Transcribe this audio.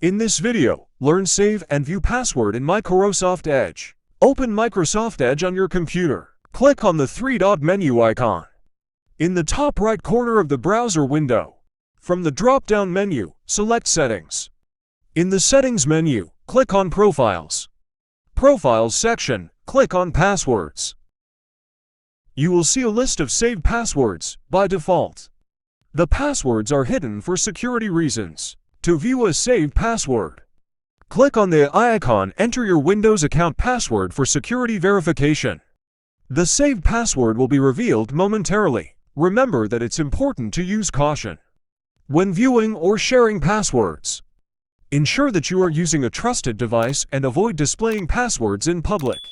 In this video, learn Save and View Password in Microsoft Edge. Open Microsoft Edge on your computer. Click on the three-dot menu icon. In the top right corner of the browser window, from the drop-down menu, select Settings. In the Settings menu, click on Profiles. Profiles section, click on Passwords. You will see a list of saved passwords by default. The passwords are hidden for security reasons. To view a saved password, click on the icon. Enter your Windows account password for security verification. The saved password will be revealed momentarily. Remember that it's important to use caution when viewing or sharing passwords. Ensure that you are using a trusted device and avoid displaying passwords in public.